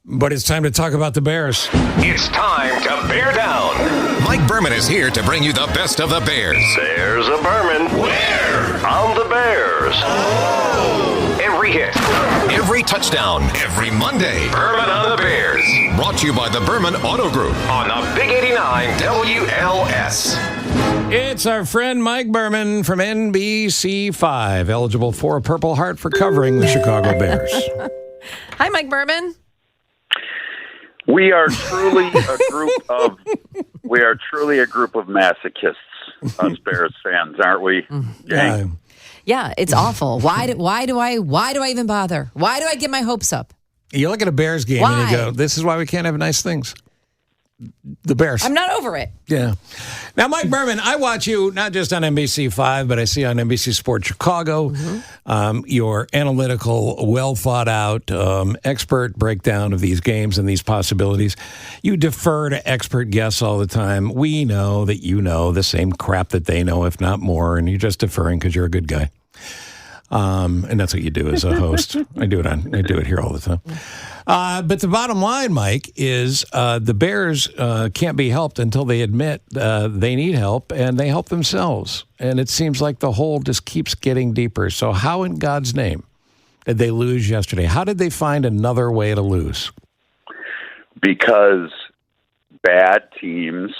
But it's time to talk about the Bears. It's time to bear down. Mike Berman is here to bring you the best of the Bears. There's a Berman. Where? On the Bears. Oh. Every hit. Every touchdown. Every Monday. Berman on the Bears. Brought to you by the Berman Auto Group on the Big 89 WLS. It's our friend Mike Berman from NBC5, eligible for a Purple Heart for covering the Chicago Bears. Hi, Mike Berman. We are truly a group of masochists, us Bears fans, aren't we? Yeah, it's awful. Why do I even bother? Why do I get my hopes up? You look at a Bears game and you go, this is why we can't have nice things. The Bears. I'm not over it. Yeah. Now, Mike Berman, I watch you not just on NBC5, but I see on NBC Sports Chicago your analytical, well-thought-out, expert breakdown of these games and these possibilities. You defer to expert guests all the time. We know that you know the same crap that they know, if not more, and you're just deferring because you're a good guy. And that's what you do as a host. I do it here all the time. But the bottom line, Mike, is the Bears can't be helped until they admit they need help, and they help themselves. And it seems like the hole just keeps getting deeper. So how in God's name did they lose yesterday? How did they find another way to lose? Because bad teams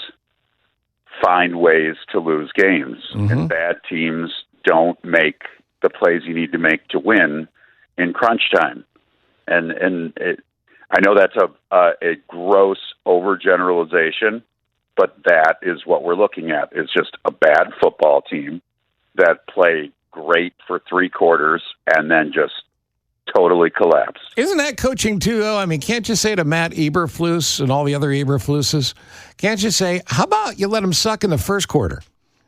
find ways to lose games, and bad teams don't make the plays you need to make to win in crunch time. And I know that's a gross overgeneralization, but that is what we're looking at. It's just a bad football team that play great for 3 quarters and then just totally collapse. Isn't that coaching too, though? I mean, can't you say to Matt Eberflus and all the other Eberfluses, can't you say, how about you let them suck in the first quarter?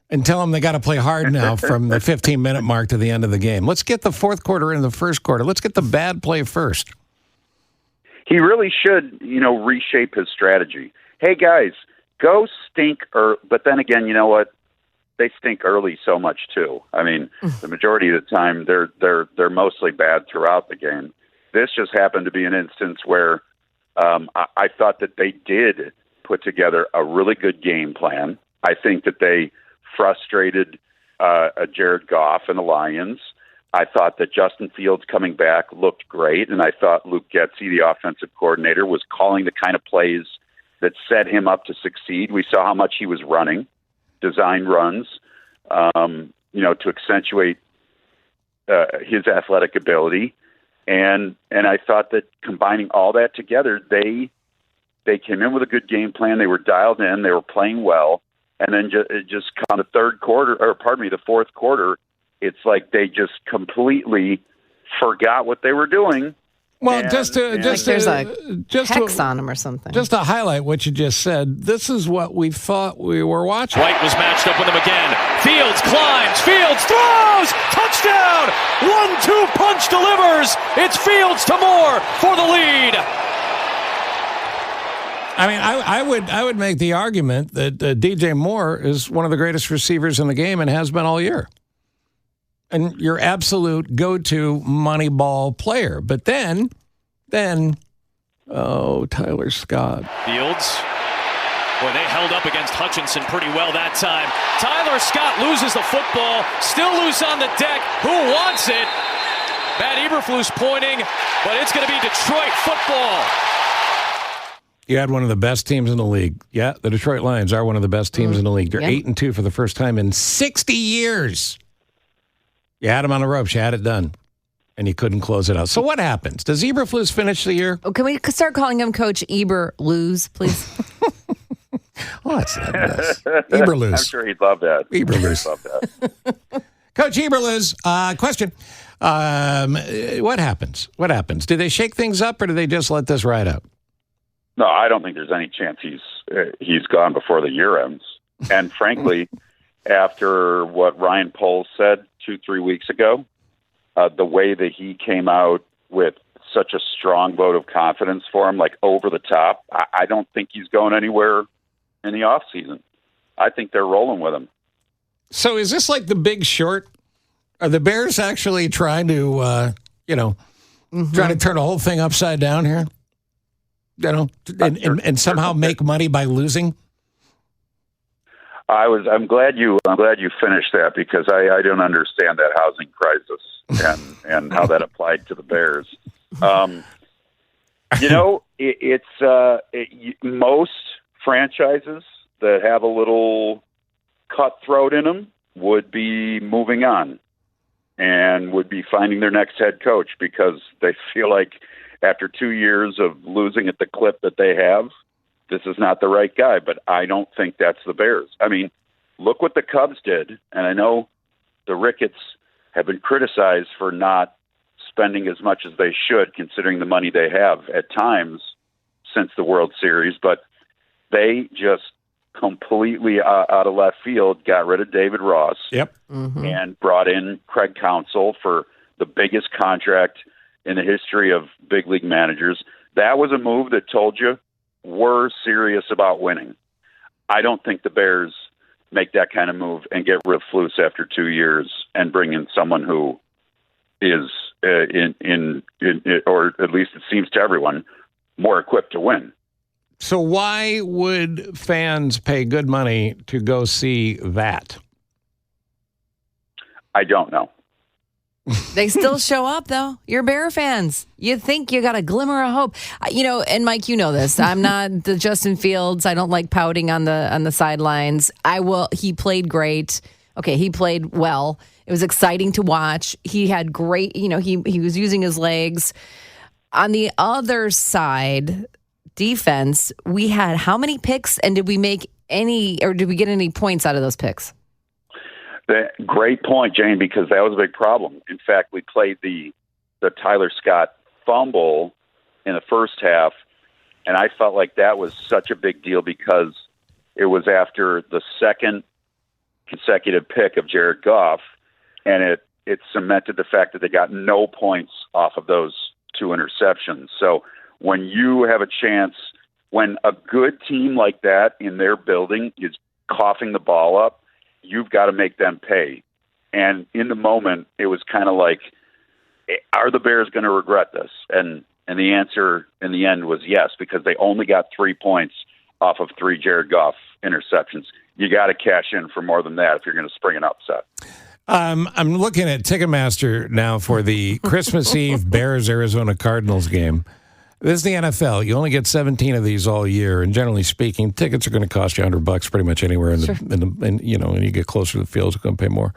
And tell them they got to play hard now from the 15-minute mark to the end of the game. Let's get the fourth quarter in the first quarter. Let's get the bad play first. He really should, reshape his strategy. Hey, guys, go stink. But then again, you know what? They stink early so much, too. I mean, the majority of the time, they're mostly bad throughout the game. This just happened to be an instance where I thought that they did put together a really good game plan. I think that they frustrated Jared Goff and the Lions. I thought that Justin Fields coming back looked great, and I thought Luke Getsy, the offensive coordinator, was calling the kind of plays that set him up to succeed. We saw how much he was running, design runs, to accentuate his athletic ability. And I thought that combining all that together, they came in with a good game plan. They were dialed in. They were playing well. And then just come the fourth quarter, it's like they just completely forgot what they were doing. Well, just there's a hex on them or something. Just to highlight what you just said, this is what we thought we were watching. White was matched up with him again. Fields climbs. Fields throws. Touchdown. 1-2 punch delivers. It's Fields to Moore for the lead. I mean, I would make the argument that DJ Moore is one of the greatest receivers in the game and has been all year. And your absolute go-to money ball player. But then, Tyler Scott. Fields. Boy, they held up against Hutchinson pretty well that time. Tyler Scott loses the football. Still loose on the deck. Who wants it? Matt Eberflus pointing, but it's going to be Detroit football. You had one of the best teams in the league. Yeah, the Detroit Lions are one of the best teams in the league. They're 8-2 for the first time in 60 years. You had them on the ropes. You had it done. And you couldn't close it out. So what happens? Does Eberflus finish the year? Oh, can we start calling him Coach Eberflus, please? Oh, that's not nice. Eberflus. I'm sure he'd love that. Eberflus. Coach Eberflus, question. What happens? What happens? Do they shake things up or do they just let this ride out? No, I don't think there's any chance he's gone before the year ends. And frankly, after what Ryan Poles said 2-3 weeks ago, the way that he came out with such a strong vote of confidence for him, like over the top, I don't think he's going anywhere in the offseason. I think they're rolling with him. So is this like The Big Short? Are the Bears actually trying to, trying to turn the whole thing upside down here? and somehow make money by losing? I'm glad you finished that, because I don't understand that housing crisis and how that applied to the Bears. Most franchises that have a little cutthroat in them would be moving on and would be finding their next head coach, because they feel like after 2 years of losing at the clip that they have, this is not the right guy. But I don't think that's the Bears. I mean, look what the Cubs did. And I know the Ricketts have been criticized for not spending as much as they should, considering the money they have at times since the World Series. But they just completely out of left field got rid of David Ross. Yep. And brought in Craig Counsell for the biggest contract in the history of big league managers. That was a move that told you we're serious about winning. I don't think the Bears make that kind of move and get rid of Flus after 2 years and bring in someone who is or at least it seems to everyone, more equipped to win. So why would fans pay good money to go see that? I don't know. They still show up, though. You're Bear fans. You think you got a glimmer of hope. And Mike, you know this. I'm not the Justin Fields. I don't like pouting on the sidelines. He played great. Okay, he played well. It was exciting to watch. He had great, he was using his legs. On the other side, defense, we had how many picks, and did we make any, or did we get any points out of those picks? Great point, Jane, because that was a big problem. In fact, we played the Tyler Scott fumble in the first half, and I felt like that was such a big deal because it was after the second consecutive pick of Jared Goff, and it cemented the fact that they got no points off of those two interceptions. So when you have a chance, when a good team like that in their building is coughing the ball up, you've got to make them pay. And in the moment, it was kind of like, are the Bears going to regret this? And the answer in the end was yes, because they only got 3 points off of 3 Jared Goff interceptions. You got to cash in for more than that if you're going to spring an upset. I'm looking at Ticketmaster now for the Christmas Eve Bears-Arizona Cardinals game. This is the NFL. You only get 17 of these all year, and generally speaking, tickets are going to cost you $100 pretty much anywhere. And you get closer to the field, it's going to pay more.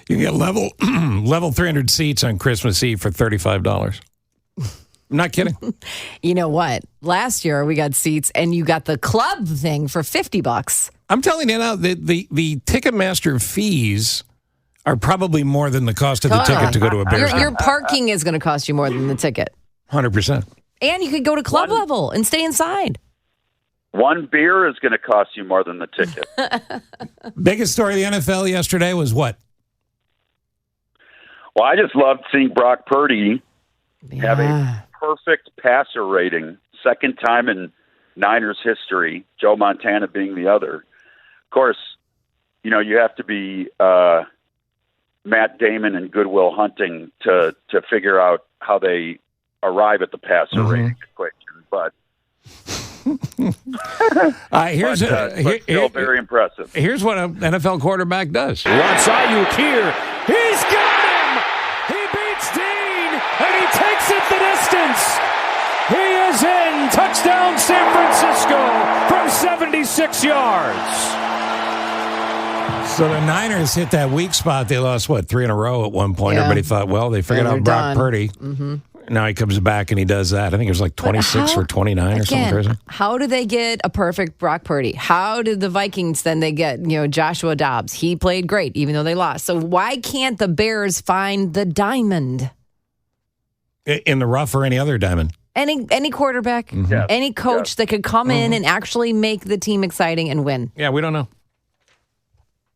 You can get level 300 seats on Christmas Eve for $35. I'm not kidding. You know what? Last year we got seats, and you got the club thing for $50. I'm telling you now, the Ticketmaster fees are probably more than the cost of the ticket to go to a Bears game. Your parking is going to cost you more than the ticket. 100%. And you could go to club level and stay inside. One beer is going to cost you more than the ticket. Biggest story of the NFL yesterday was what? Well, I just loved seeing Brock Purdy have a perfect passer rating, second time in Niners history, Joe Montana being the other. Of course, you have to be Matt Damon and Good Will Hunting to figure out how they arrive at the passer rating equation, but still very impressive. Here's what an NFL quarterback does. Wants Ayuk here. He's got him! He beats Dean, and he takes it the distance. He is in. Touchdown San Francisco from 76 yards. So the Niners hit that weak spot. They lost, 3 in a row at one point. Yeah. Everybody thought, well, they figured out Brock Purdy. Mm-hmm. Now he comes back and he does that. I think it was like 26 or 29 or something crazy. How do they get a perfect Brock Purdy? How did the Vikings then they get, Joshua Dobbs? He played great even though they lost. So why can't the Bears find the diamond? In the rough or any other diamond? Any quarterback, any coach that could come in and actually make the team exciting and win. Yeah, we don't know.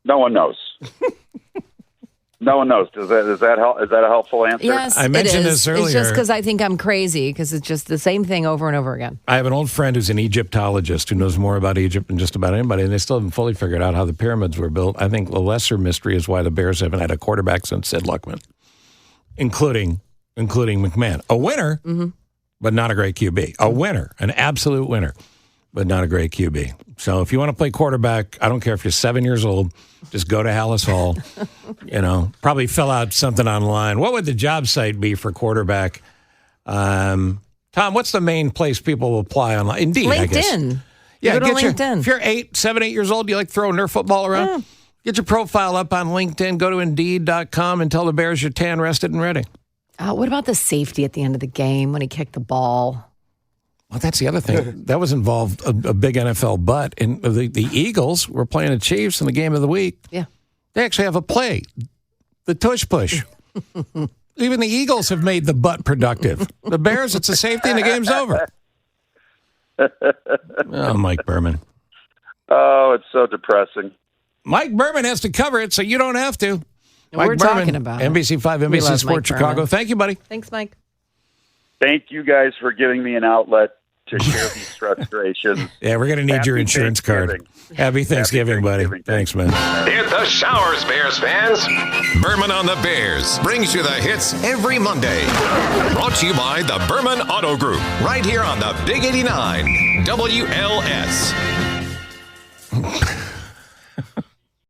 No one knows. No one knows. Is that a helpful answer? Yes, I mentioned this earlier. It's just because I think I'm crazy because it's just the same thing over and over again. I have an old friend who's an Egyptologist who knows more about Egypt than just about anybody, and they still haven't fully figured out how the pyramids were built. I think the lesser mystery is why the Bears haven't had a quarterback since Sid Luckman, including McMahon. A winner, but not a great QB. A winner, an absolute winner, but not a great QB. So if you want to play quarterback, I don't care if you're 7 years old, just go to Hallis Hall. Probably fill out something online. What would the job site be for quarterback? Tom, what's the main place people will apply online? Indeed, LinkedIn. I guess. Yeah, go to LinkedIn. If you're 7, 8 years old, you like throwing Nerf football around? Yeah. Get your profile up on LinkedIn. Go to Indeed.com and tell the Bears you're tan, rested, and ready. What about the safety at the end of the game when he kicked the ball? Well, that's the other thing. That was involved a big NFL butt. And the Eagles were playing the Chiefs in the game of the week. Yeah. They actually have a play, the tush push. Even the Eagles have made the butt productive. The Bears, it's a safety and the game's over. Oh, Mike Berman. Oh, it's so depressing. Mike Berman has to cover it, so you don't have to. Mike We're Berman, talking about it. NBC5, We NBC love Sports Mike Chicago. Berman. Thank you, buddy. Thanks, Mike. Thank you guys for giving me an outlet to share these frustrations. Yeah, we're going to need Happy your insurance card. Thanksgiving. Happy Thanksgiving, buddy. Thanks, man. Hit the showers, Bears fans. Berman on the Bears brings you the hits every Monday. Brought to you by the Berman Auto Group, right here on the Big 89 WLS.